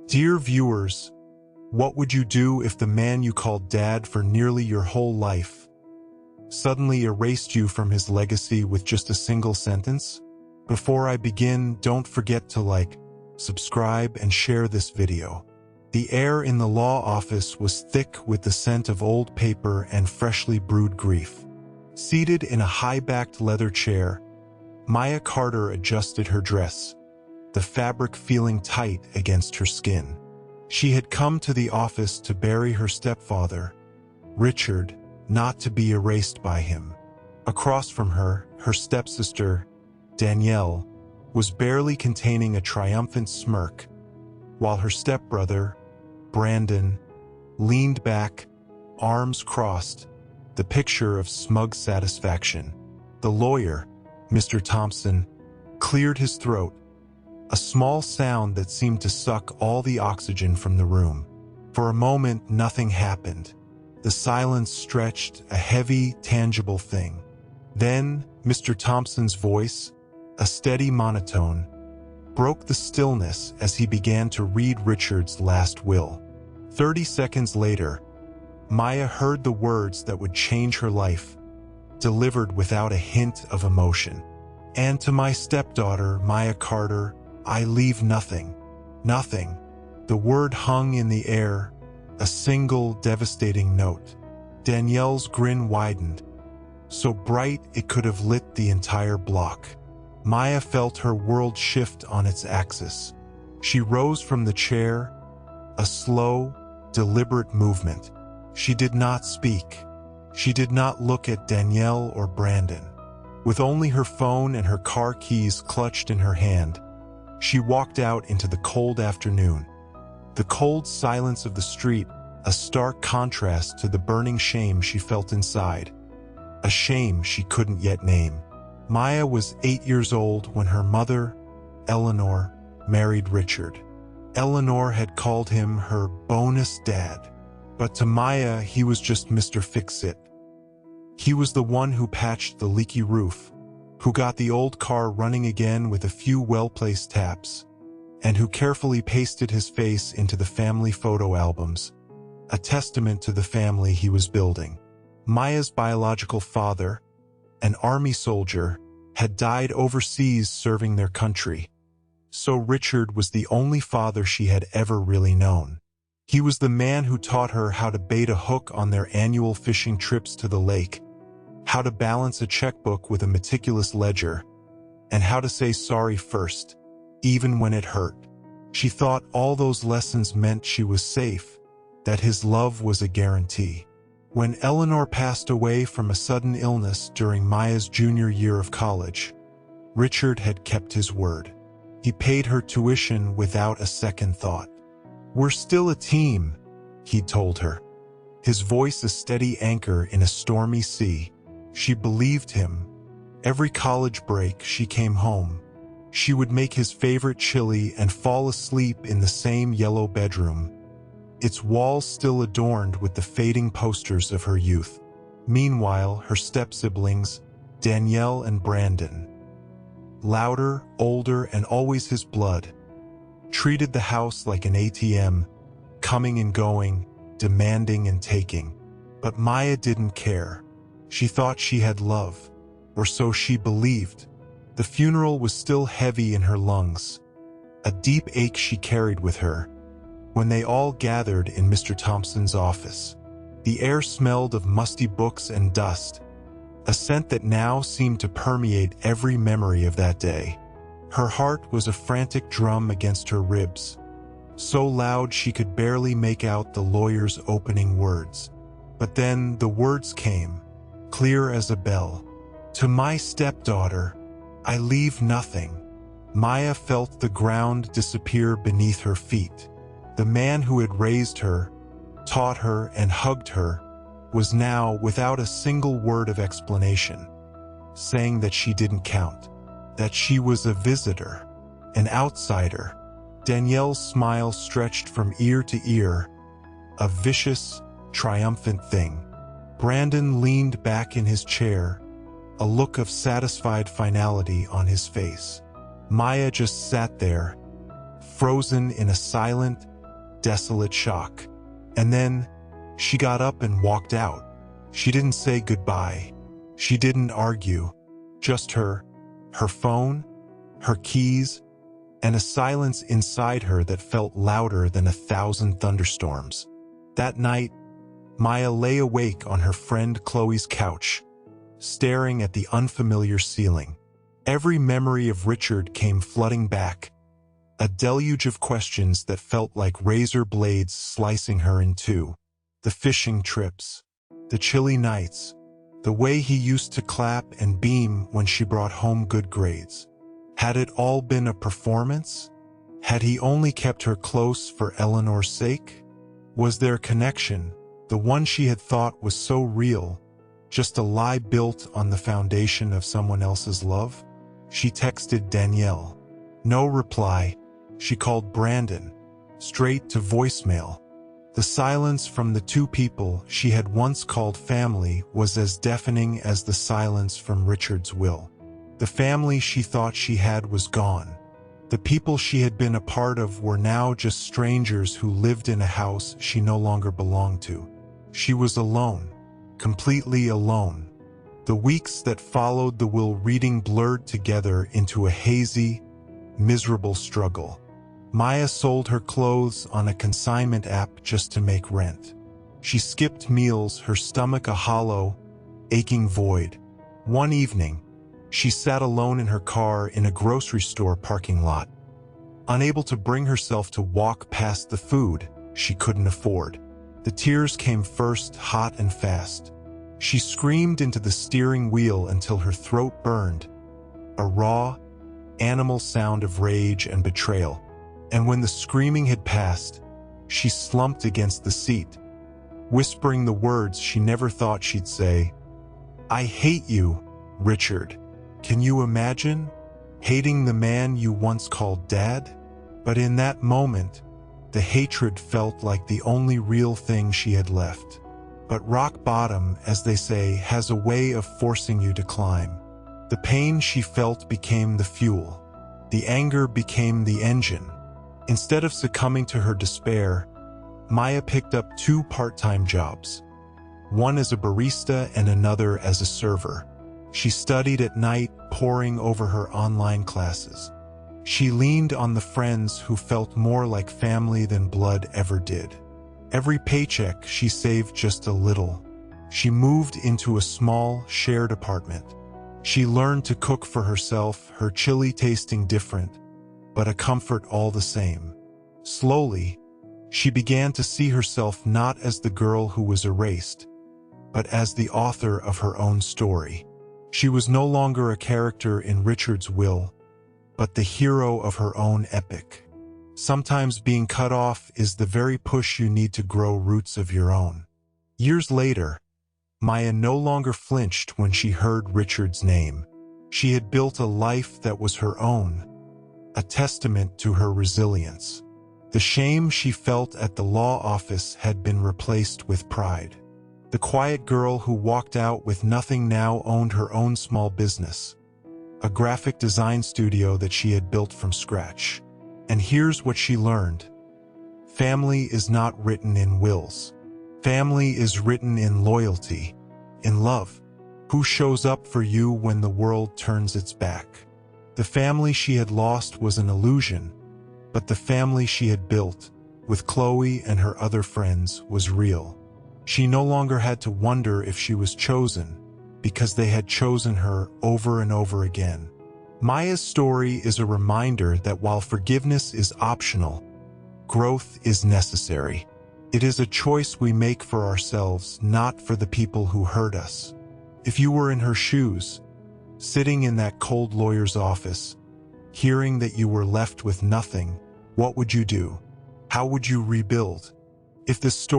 Dear viewers, what would you do if the man you called dad for nearly your whole life suddenly erased you from his legacy with just a single sentence? Before I begin, don't forget to like, subscribe, and share this video. The air in the law office was thick with the scent of old paper and freshly brewed grief. Seated in a high-backed leather chair, Maya Carter adjusted her dress, the fabric feeling tight against her skin. She had come to the office to bury her stepfather, Richard, not to be erased by him. Across from her, her stepsister, Danielle, was barely containing a triumphant smirk, while her stepbrother, Brandon, leaned back, arms crossed, the picture of smug satisfaction. The lawyer, Mr. Thompson, cleared his throat, a small sound that seemed to suck all the oxygen from the room. For a moment, nothing happened. The silence stretched, a heavy, tangible thing. Then, Mr. Thompson's voice, a steady monotone, broke the stillness as he began to read Richard's last will. 30 seconds later, Maya heard the words that would change her life, delivered without a hint of emotion. "And to my stepdaughter, Maya Carter, I leave nothing. Nothing." The word hung in the air, a single devastating note. Danielle's grin widened, so bright it could have lit the entire block. Maya felt her world shift on its axis. She rose from the chair, a slow, deliberate movement. She did not speak. She did not look at Danielle or Brandon. With only her phone and her car keys clutched in her hand, she walked out into the cold afternoon. The cold silence of the street, a stark contrast to the burning shame she felt inside. A shame she couldn't yet name. Maya was 8 years old when her mother, Eleanor, married Richard. Eleanor had called him her bonus dad, but to Maya he was just Mr. Fix-It. He was the one who patched the leaky roof, who got the old car running again with a few well-placed taps, and who carefully pasted his face into the family photo albums, a testament to the family he was building. Maya's biological father, an army soldier, had died overseas serving their country, so Richard was the only father she had ever really known. He was the man who taught her how to bait a hook on their annual fishing trips to the lake, how to balance a checkbook with a meticulous ledger, and how to say sorry first, even when it hurt. She thought all those lessons meant she was safe, that his love was a guarantee. When Eleanor passed away from a sudden illness during Maya's junior year of college, Richard had kept his word. He paid her tuition without a second thought. "We're still a team," he told her, his voice a steady anchor in a stormy sea. She believed him. Every college break she came home. She would make his favorite chili and fall asleep in the same yellow bedroom, its walls still adorned with the fading posters of her youth. Meanwhile, her step-siblings, Danielle and Brandon, louder, older, and always his blood, treated the house like an ATM, coming and going, demanding and taking. But Maya didn't care. She thought she had love, or so she believed. The funeral was still heavy in her lungs, a deep ache she carried with her. When they all gathered in Mr. Thompson's office, the air smelled of musty books and dust, a scent that now seemed to permeate every memory of that day. Her heart was a frantic drum against her ribs, so loud she could barely make out the lawyer's opening words. But then the words came, clear as a bell. "To my stepdaughter, I leave nothing." Maya felt the ground disappear beneath her feet. The man who had raised her, taught her, and hugged her was now, without a single word of explanation, saying that she didn't count, that she was a visitor, an outsider. Danielle's smile stretched from ear to ear, a vicious, triumphant thing. Brandon leaned back in his chair, a look of satisfied finality on his face. Maya just sat there, frozen in a silent, desolate shock. And then, she got up and walked out. She didn't say goodbye. She didn't argue. Just her phone, her keys, and a silence inside her that felt louder than 1,000 thunderstorms. That night, Maya lay awake on her friend Chloe's couch, staring at the unfamiliar ceiling. Every memory of Richard came flooding back, a deluge of questions that felt like razor blades slicing her in two. The fishing trips, the chilly nights, the way he used to clap and beam when she brought home good grades. Had it all been a performance? Had he only kept her close for Eleanor's sake? Was their connection, the one she had thought was so real, just a lie built on the foundation of someone else's love? She texted Danielle. No reply. She called Brandon, straight to voicemail. The silence from the two people she had once called family was as deafening as the silence from Richard's will. The family she thought she had was gone. The people she had been a part of were now just strangers who lived in a house she no longer belonged to. She was alone, completely alone. The weeks that followed the will reading blurred together into a hazy, miserable struggle. Maya sold her clothes on a consignment app just to make rent. She skipped meals, her stomach a hollow, aching void. One evening, she sat alone in her car in a grocery store parking lot, unable to bring herself to walk past the food she couldn't afford. The tears came first, hot and fast. She screamed into the steering wheel until her throat burned, a raw, animal sound of rage and betrayal. And when the screaming had passed, she slumped against the seat, whispering the words she never thought she'd say. I hate you, Richard. Can you imagine? Hating the man you once called Dad? But in that moment, the hatred felt like the only real thing she had left. But rock bottom, as they say, has a way of forcing you to climb. The pain she felt became the fuel. The anger became the engine. Instead of succumbing to her despair, Maya picked up 2 part-time jobs, one as a barista and another as a server. She studied at night, poring over her online classes. She leaned on the friends who felt more like family than blood ever did. Every paycheck, she saved just a little. She moved into a small, shared apartment. She learned to cook for herself, her chili tasting different, but a comfort all the same. Slowly, she began to see herself not as the girl who was erased, but as the author of her own story. She was no longer a character in Richard's will, but the hero of her own epic. Sometimes being cut off is the very push you need to grow roots of your own. Years later, Maya no longer flinched when she heard Richard's name. She had built a life that was her own, a testament to her resilience. The shame she felt at the law office had been replaced with pride. The quiet girl who walked out with nothing now owned her own small business, a graphic design studio that she had built from scratch. And here's what she learned. Family is not written in wills. Family is written in loyalty, in love. Who shows up for you when the world turns its back? The family she had lost was an illusion, but the family she had built, with Chloe and her other friends, was real. She no longer had to wonder if she was chosen, because they had chosen her over and over again. Maya's story is a reminder that while forgiveness is optional, growth is necessary. It is a choice we make for ourselves, not for the people who hurt us. If you were in her shoes, sitting in that cold lawyer's office, hearing that you were left with nothing, what would you do? How would you rebuild? If this story